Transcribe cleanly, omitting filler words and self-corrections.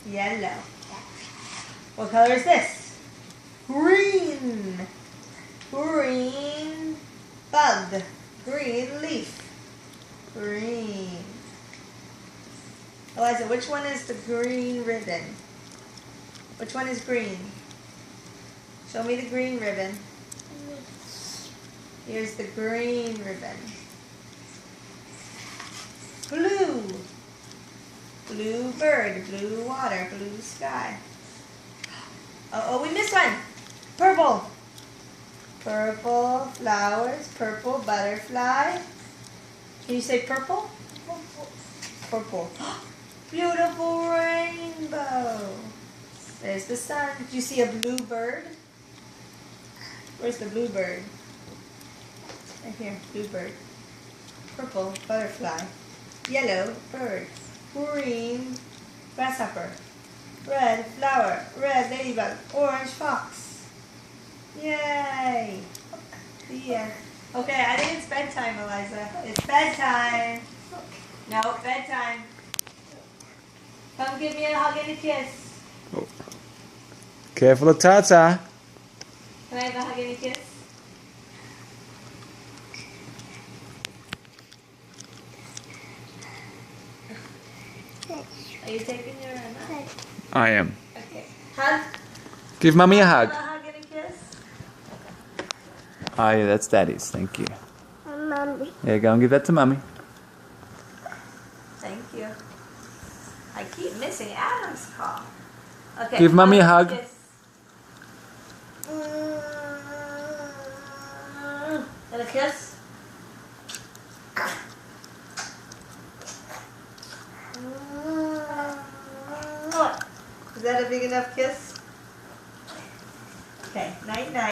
Yellow. What color is this? Green. Green bug. Green leaf. Green. Eliza, which one is the green ribbon? Which one is green? Show me the green ribbon. Here's the green ribbon. Blue. Blue bird, blue water, blue sky. Oh, we missed one. Purple. Purple flowers, purple butterfly. Can you say purple? Purple. Beautiful rainbow. There's the sun. Did you see a blue bird? Where's the blue bird? Right here, blue bird. Purple butterfly. Yellow bird. Green grasshopper. Red flower. Red ladybug. Orange fox. Yay! The end. Okay, I think it's bedtime, Eliza. It's bedtime. No, bedtime. Come give me a hug and a kiss. Oh. Careful of Tata. Can I have a hug and a kiss? Are you taking your Emma? I am. Okay. Hug. Give Mommy a hug. A hug and a kiss. Oh yeah, that's Daddy's. Thank you. Mommy. There you go and give that to Mommy. Thank you. I keep missing Adam's call. Okay. Give Mommy a hug. Kiss. And a kiss. Is that a big enough kiss? Okay, night night.